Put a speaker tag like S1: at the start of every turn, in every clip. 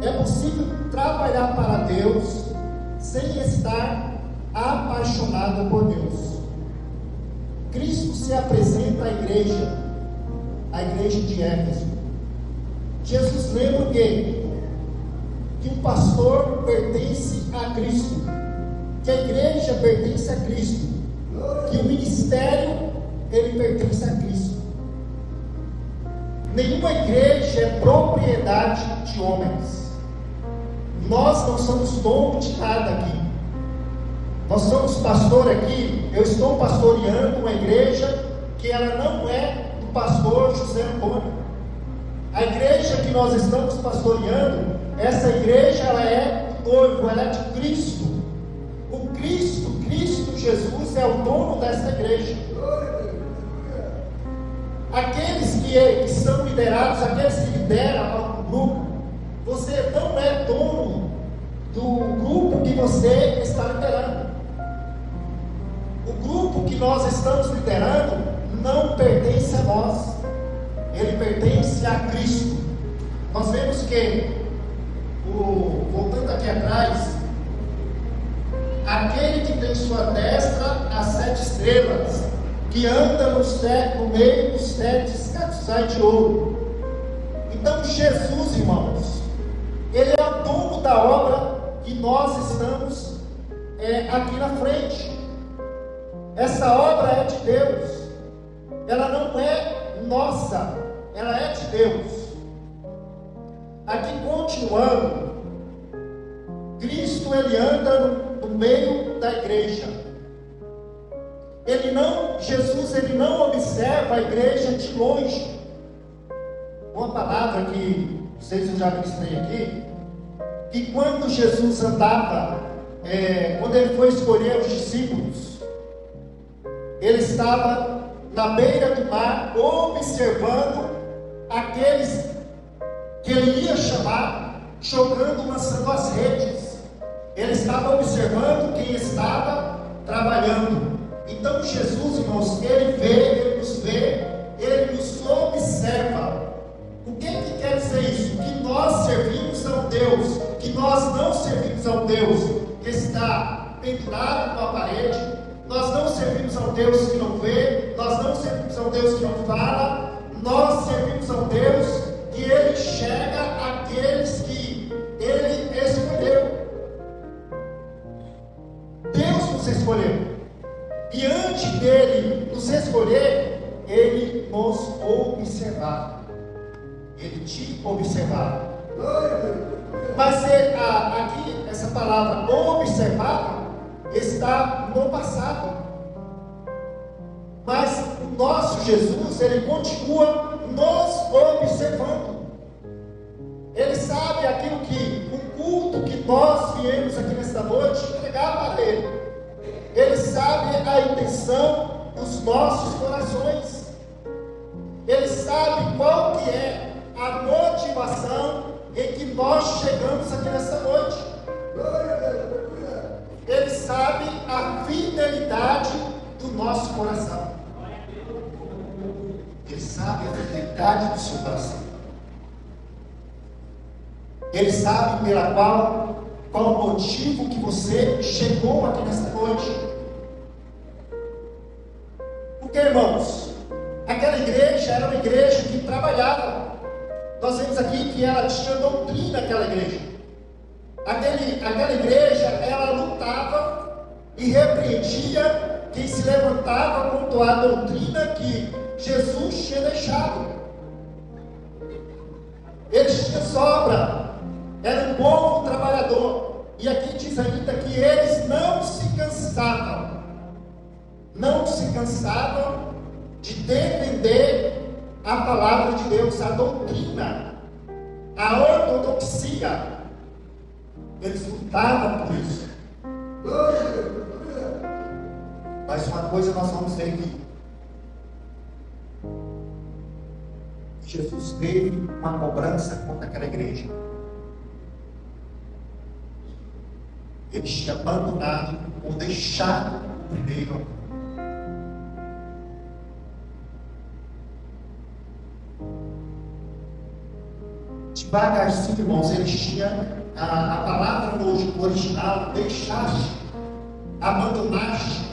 S1: É possível trabalhar para Deus sem estar apaixonado por Deus. Cristo se apresenta à igreja de Éfeso. Jesus lembra que o pastor pertence a Cristo, que a igreja pertence a Cristo, que o ministério ele pertence a Cristo. Nenhuma igreja é propriedade de homens. Nós não somos donos de nada aqui. Nós somos pastor aqui. Eu estou pastoreando uma igreja que ela não é do pastor José Antônio. A igreja que nós estamos pastoreando, essa igreja ela é do noivo, ela é de Cristo. O Cristo Jesus é o dono dessa igreja. Aqueles que são liderados, aqueles que lideram o grupo, você não é dono do grupo que você está liderando. O grupo que nós estamos liderando não pertence a nós, ele pertence a Cristo. Nós vemos que, voltando aqui atrás, aquele que tem sua destra as 7 estrelas, que anda no meio dos 7 castiçais de ouro. Então Jesus, irmãos, ele é o dono da obra e nós estamos aqui na frente. Essa obra é de Deus, ela não é nossa, ela é de Deus. Aqui continuando, Cristo ele anda no meio da igreja. Jesus ele não observa a igreja de longe. Uma palavra que não sei se eu já ministrei aqui, que quando Jesus andava, quando ele foi escolher os discípulos, ele estava na beira do mar, observando aqueles que ele ia chamar, jogando, lançando as redes. Ele estava observando quem estava trabalhando. Então Jesus, irmãos, ele nos vê, ele nos observa. O que quer dizer isso? Que nós servimos a um Deus, que nós não servimos a um Deus que está pendurado numa parede, nós não servimos a um Deus que não vê, nós não servimos a um Deus que não fala, nós servimos a um Deus que ele enxerga aqueles que ele escolheu. Deus nos escolheu. E antes dele nos escolher, ele nos observava. Ele te observava. Mas aqui, essa palavra observava está no passado. Mas o nosso Jesus, ele continua nos observando. Ele sabe aquilo que, o culto que nós viemos aqui nesta noite entregar para ele. Ele sabe a intenção dos nossos corações. Ele sabe qual que é a motivação em que nós chegamos aqui nesta noite. Ele sabe a fidelidade do nosso coração. Ele sabe a fidelidade do seu coração. Ele sabe qual o motivo que você chegou aqui nesta noite. Porque, irmãos, aquela igreja era uma igreja que trabalhava. Nós vemos aqui que ela tinha doutrina, aquela igreja. Aquela igreja, ela lutava e repreendia quem se levantava contra a doutrina que Jesus tinha deixado. Eles tinham sobra. Era um povo trabalhador. E aqui diz ainda que eles não se cansavam de defender a palavra de Deus, a doutrina, a ortodoxia. Eles lutavam por isso. Mas uma coisa nós vamos ver aqui. Jesus teve uma cobrança contra aquela igreja. Eles tinham abandonado ou deixado o primeiro amor. Tinha devagarzinho, irmãos, eles tinham a palavra no original, deixaste, abandonaste.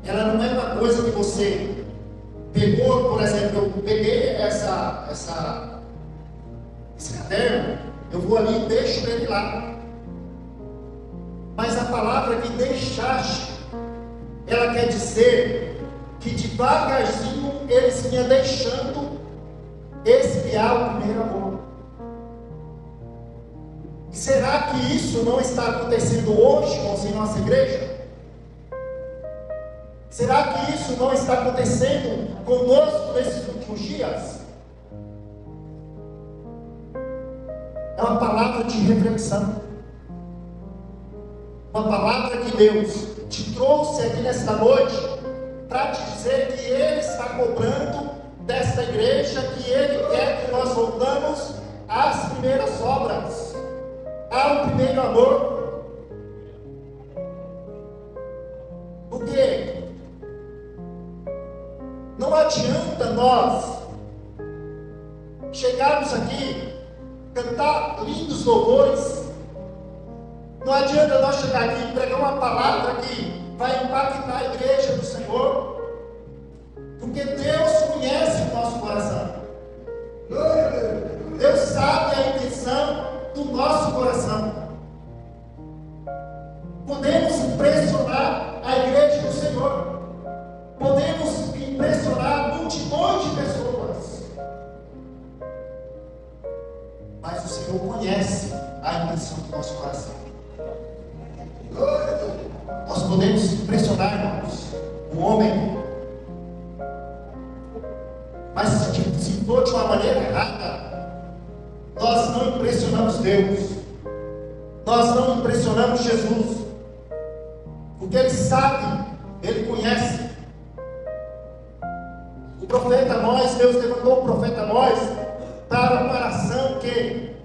S1: Ela não é uma coisa que você pegou, por exemplo, eu peguei esse caderno, eu vou ali e deixo ele lá. Mas a palavra que deixaste, ela quer dizer que devagarzinho eles vinham deixando esfriar o primeiro amor. E será que isso não está acontecendo hoje, irmãos, em nossa igreja? Será que isso não está acontecendo conosco nesses últimos dias? É uma palavra de reflexão. Uma palavra que Deus te trouxe aqui nesta noite para te dizer que Ele está cobrando desta igreja, que Ele quer que nós voltamos às primeiras obras, ao primeiro amor. Porque não adianta nós chegarmos aqui, cantar lindos louvores. Não adianta nós chegar aqui e pregar uma palavra que vai impactar a igreja do Senhor, porque Deus conhece o nosso coração. Deus sabe a intenção do nosso coração. Podemos impressionar a igreja do Senhor, podemos impressionar multidões de pessoas, mas o Senhor conhece a intenção do nosso coração. Nós podemos impressionar, irmãos, o homem, mas se for de uma maneira errada, nós não impressionamos Deus, nós não impressionamos Jesus, porque Ele sabe, Ele conhece. O profeta Amós, Deus levantou o profeta Amós para uma oração que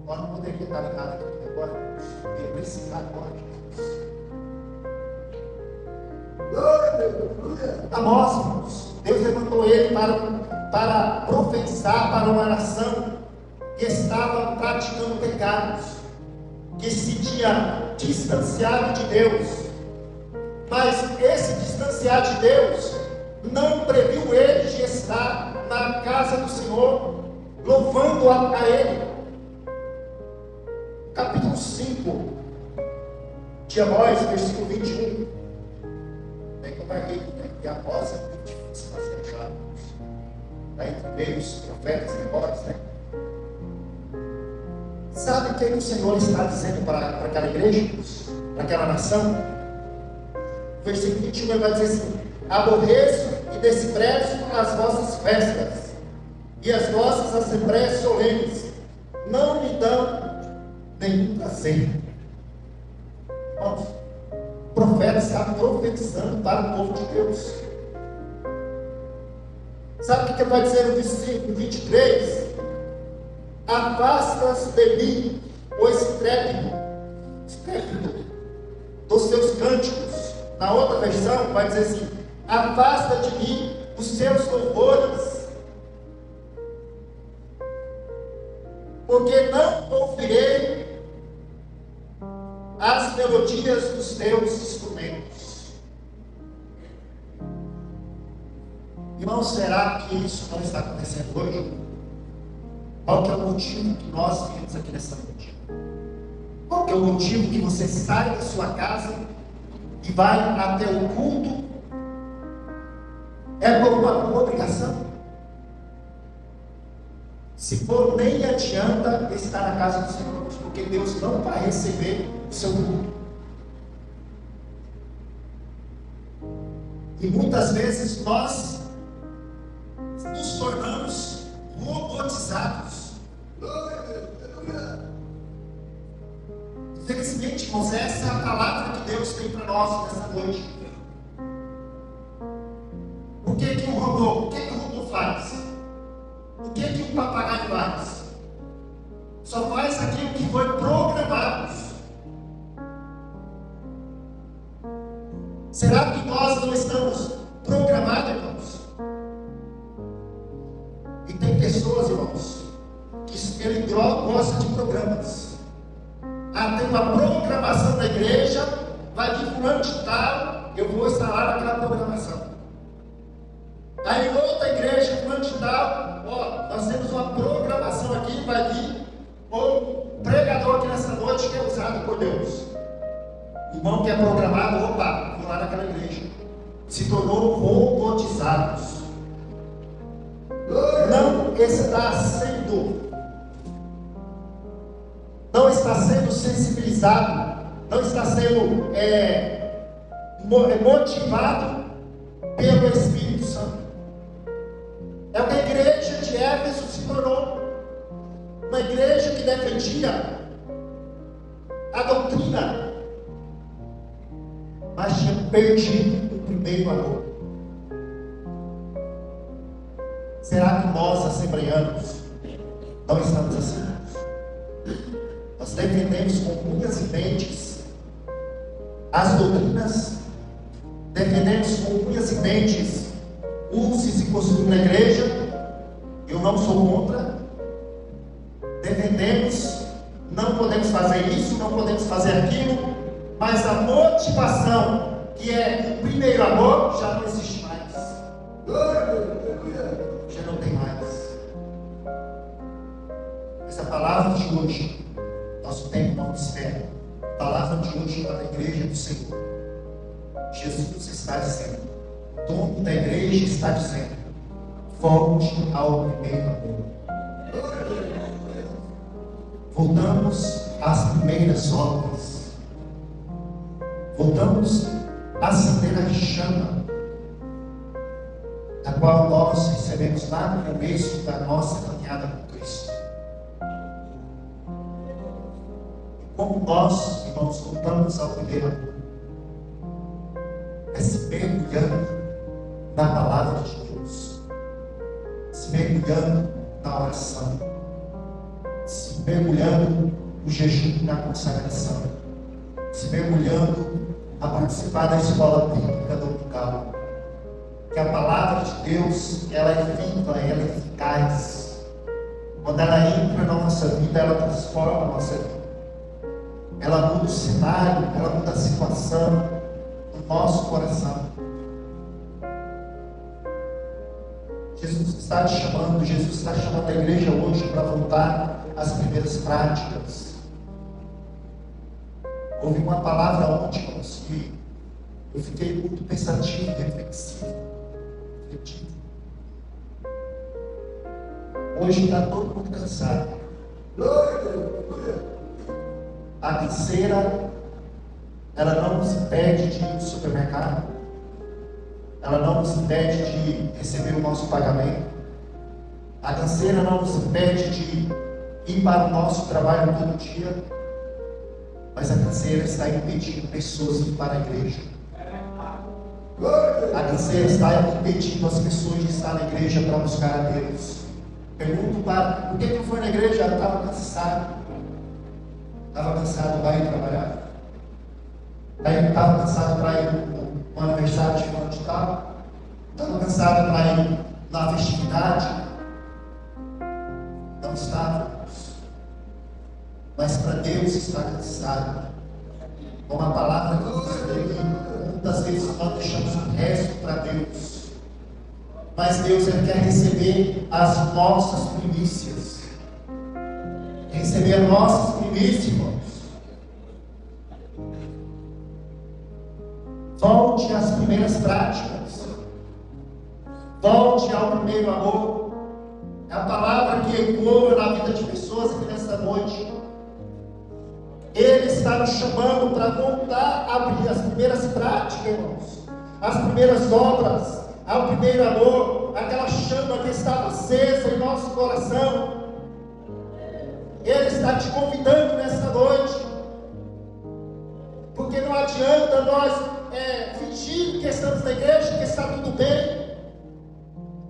S1: nós não poderíamos estar ligado aqui agora, porque ele precisa agora. Amós, irmãos, Deus levantou ele para profetizar para uma nação que estava praticando pecados, que se tinha distanciado de Deus. Mas esse distanciar de Deus não previu ele de estar na casa do Senhor, louvando a Ele. Capítulo 5 de Amós, versículo 21. Bem como é que Amós é muito difícil fazer achar. Entre meio os profetas e Amós, né? Sabe o que o Senhor está dizendo para aquela igreja, para aquela nação? O versículo 21 ele vai dizer assim: aborreço e desprezo as vossas festas e as vossas assembleias solenes, não lhe dão nenhum prazer. Irmãos, o profeta está profetizando para o povo de Deus. Sabe o que ele vai dizer no versículo 23? Afasta-se de mim o estrépito dos seus cânticos. Na outra versão vai dizer assim: afasta de mim os seus louvores, porque não ouvirei as melodias dos teus instrumentos. Irmão, será que isso não está acontecendo hoje? Qual que é o motivo que nós viemos aqui nessa noite? Qual que é o motivo que você sai da sua casa e vai até o culto? É por uma obrigação? Se for, nem adianta estar na casa do Senhor, porque Deus não vai receber o seu culto. E muitas vezes nós nos tornamos robotizados. Infelizmente, irmãos, essa é a palavra que Deus tem para nós nessa noite. O que o robô faz? O que o papagaio faz? Só faz aquilo que foi programado. Será que nós não estamos programados, irmãos? E tem pessoas, irmãos, que melindrosam tem uma programação da igreja, vai vir fulano de tal, eu vou instalar aquela programação. Aí em outra igreja, fulano de tal, nós temos uma programação aqui, vai vir um pregador aqui nessa noite que é usado por Deus. O irmão que é programado, vou lá naquela igreja. Se tornou robotizados. Não está sendo sensibilizado, não está sendo motivado pelo Espírito Santo. É o que a igreja de Éfeso se tornou. Uma igreja que defendia a doutrina, mas tinha perdido o primeiro amor. Será que nós, assembleanos, não estamos assim? Nós defendemos com unhas e dentes as doutrinas, defendemos com unhas e dentes usos e costumes da igreja. Eu não sou contra. Defendemos, não podemos fazer isso, não podemos fazer aquilo, mas a motivação, que é o primeiro amor, já não existe mais. Já não tem mais. Essa palavra de hoje, nosso tempo não espera. A palavra de hoje para a igreja do Senhor. Jesus está dizendo, o dono da igreja está dizendo, volte ao primeiro amor. Voltamos às primeiras obras. Voltamos a acender a chama, a qual nós recebemos lá no começo da nossa caminhada com Cristo. E como nós, irmãos, voltamos ao primeiro amor, é se mergulhando na palavra de Deus, se mergulhando na oração, se mergulhando no jejum e na consagração, se mergulhando a participar da escola bíblica dominical. Que a palavra de Deus, ela é viva, ela é eficaz. Quando ela entra na nossa vida, ela transforma a nossa vida. Ela muda o cenário, ela muda a situação do nosso coração. Jesus está te chamando, Jesus está chamando a igreja hoje para voltar às primeiras práticas. Ouvi uma palavra ontem, irmãos, que eu fiquei muito pensativo, reflexivo. Hoje está todo mundo cansado. A canseira, ela não nos impede de ir ao supermercado. Ela não nos impede de receber o nosso pagamento. A canseira não nos impede de ir para o nosso trabalho todo dia. Mas a canseira está impedindo pessoas de ir para a igreja. A canseira está impedindo as pessoas de estar na igreja para buscar a Deus. Pergunto para, por que não foi na igreja? Eu estava cansado. Estava cansado para ir trabalhar. Estava cansado para ir no aniversário de fulano de tal. Estava cansado para ir na festividade. Não estava. Mas para Deus está cansado. Com a palavra que nos escrevi, muitas vezes nós deixamos o resto para Deus. Mas Deus, Ele quer receber as nossas primícias. Receber as nossas primícias, irmãos. Volte às primeiras práticas. Volte ao primeiro amor. É a palavra que ecoa na vida de pessoas aqui nesta noite. Ele está nos chamando para voltar a abrir as primeiras práticas, irmãos. As primeiras obras, ao primeiro amor, aquela chama que estava acesa em nosso coração. Ele está te convidando nesta noite. Porque não adianta nós fingir que estamos na igreja, que está tudo bem.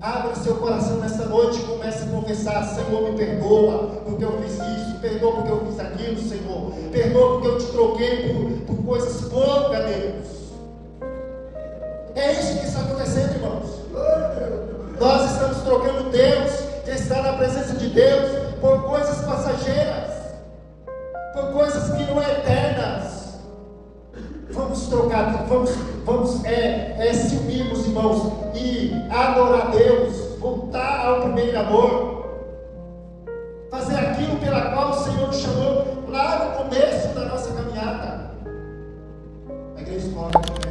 S1: Abra seu coração nesta noite e comece a confessar: Senhor, me perdoa porque eu fiz isso, perdoa porque eu fiz aquilo, Senhor, perdoa porque eu te troquei por coisas poucas, Deus. É isso que está acontecendo, irmãos. Nós estamos trocando Deus, que está na presença de Deus, por coisas passageiras, por coisas que não é eternas. Vamos trocar, vamos se unirmos, irmãos, e adorar a Deus, voltar ao primeiro amor, fazer aquilo pela qual o Senhor nos chamou lá no começo da nossa caminhada. A igreja escola.